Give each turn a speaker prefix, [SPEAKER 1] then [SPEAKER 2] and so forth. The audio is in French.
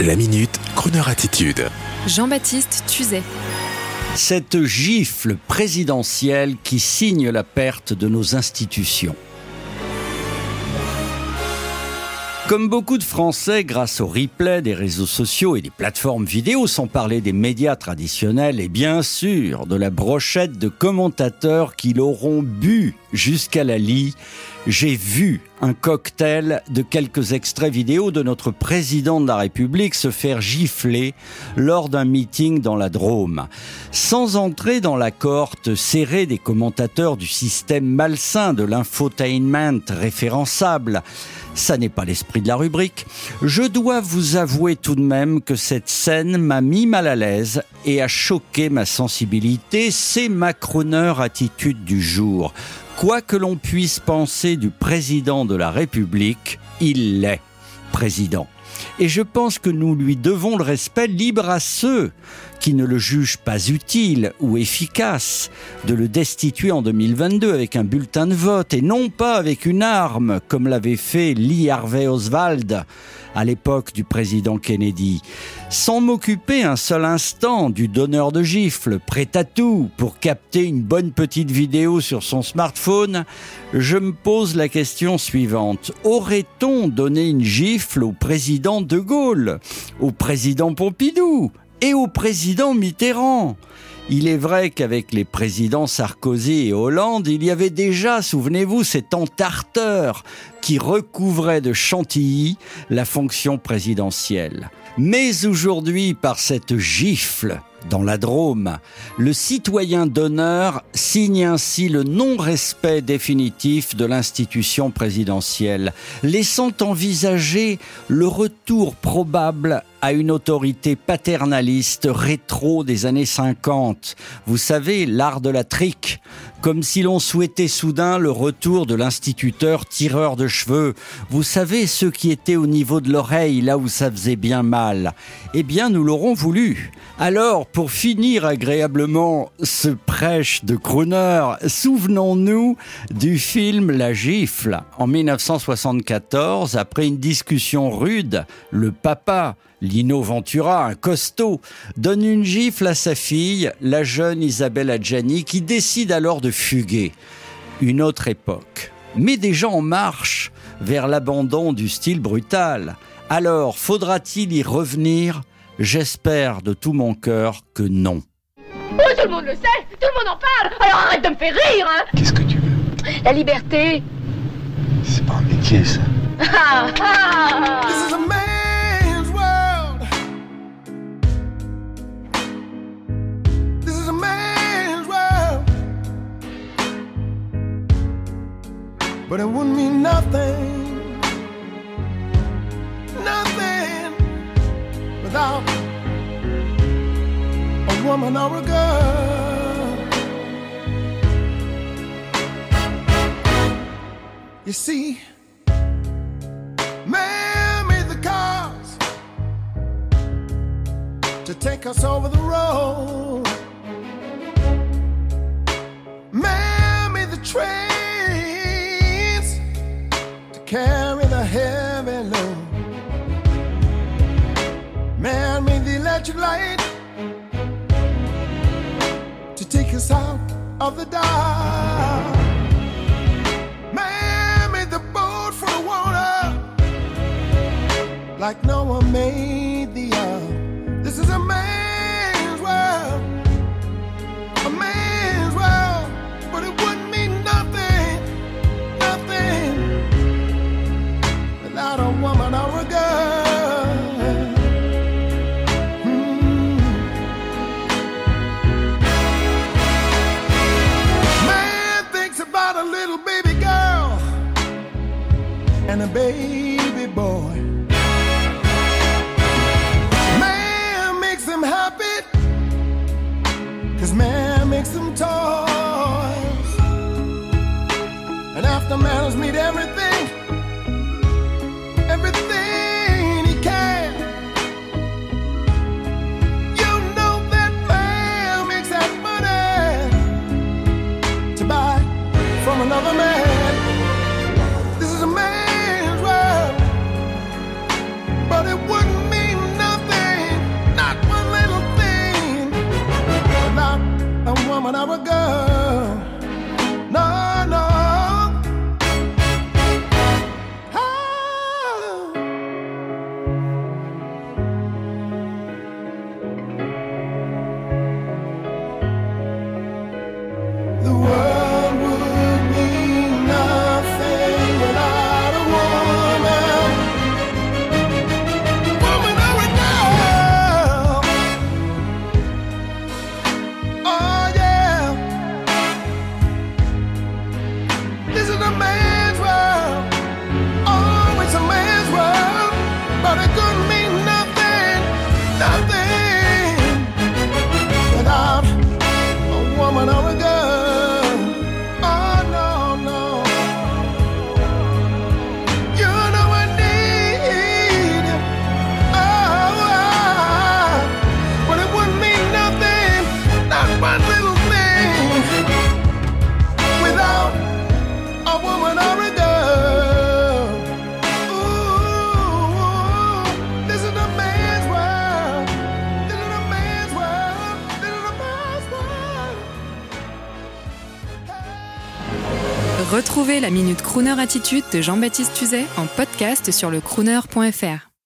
[SPEAKER 1] La Minute, Kroneur Attitude.
[SPEAKER 2] Jean-Baptiste Tuzet.
[SPEAKER 3] Cette gifle présidentielle qui signe la perte de nos institutions. Comme beaucoup de Français, grâce au replay des réseaux sociaux et des plateformes vidéo, sans parler des médias traditionnels et bien sûr de la brochette de commentateurs qui l'auront bu jusqu'à la lie, j'ai vu un cocktail de quelques extraits vidéo de notre président de la République se faire gifler lors d'un meeting dans la Drôme. Sans entrer dans la cohorte serrée des commentateurs du système malsain de l'infotainment référençable, ça n'est pas l'esprit de la rubrique. Je dois vous avouer tout de même que cette scène m'a mis mal à l'aise et a choqué ma sensibilité. C'est ma Kroneur attitude du jour. Quoi que l'on puisse penser du président de la République, il l'est, président. Et je pense que nous lui devons le respect, libre à ceux qui ne le jugent pas utile ou efficace de le destituer en 2022 avec un bulletin de vote et non pas avec une arme comme l'avait fait Lee Harvey Oswald à l'époque du président Kennedy. Sans m'occuper un seul instant du donneur de gifles, prêt à tout pour capter une bonne petite vidéo sur son smartphone, je me pose la question suivante. Aurait-on donné une gifle au président de Gaulle, au président Pompidou et au président Mitterrand? Il est vrai qu'avec les présidents Sarkozy et Hollande, il y avait déjà, souvenez-vous, cet entarteur qui recouvrait de chantilly la fonction présidentielle. Mais aujourd'hui, par cette gifle dans la Drôme, le citoyen d'honneur signe ainsi le non-respect définitif de l'institution présidentielle, laissant envisager le retour probable à une autorité paternaliste rétro des années 50. Vous savez, l'art de la trique, comme si l'on souhaitait soudain le retour de l'instituteur tireur de cheveux. Vous savez, ceux qui étaient au niveau de l'oreille, là où ça faisait bien mal. Eh bien, nous l'aurons voulu. Alors, pour finir agréablement ce prêche de Kroneur, souvenons-nous du film La Gifle. En 1974, après une discussion rude, le papa, Lino Ventura, un costaud, donne une gifle à sa fille, la jeune Isabelle Adjani, qui décide alors de fuguer. Une autre époque. Mais déjà en marche vers l'abandon du style brutal. Alors, faudra-t-il y revenir ? J'espère de tout mon cœur que non.
[SPEAKER 4] Oh, tout le monde le sait, tout le monde en parle, alors arrête de me faire rire, hein.
[SPEAKER 5] Qu'est-ce que tu veux?
[SPEAKER 4] La liberté.
[SPEAKER 5] C'est pas un métier, ça.
[SPEAKER 4] Ah, ah.
[SPEAKER 6] This is a man's world. This is a man's world. But it wouldn't mean nothing. Nothing without a woman or a girl. You see, man made the cars to take us over the road. Man made the trains to carry the heavy load. Man made the electric light to take us out of the dark. Man made the boat for the water like no one made the earth. This is a man's world, a man's world, but it wouldn't mean nothing, nothing without a woman or a girl. Man thinks about a little baby girl and a baby boy. Man makes them happy, 'cause man makes them toys. And after man has made everything, everything he can, you know that man makes that money to buy from another man. This is a man's world, but it wouldn't mean nothing.
[SPEAKER 2] Retrouvez la Minute Crooner Attitude de Jean-Baptiste Tuzet en podcast sur le crooner.fr.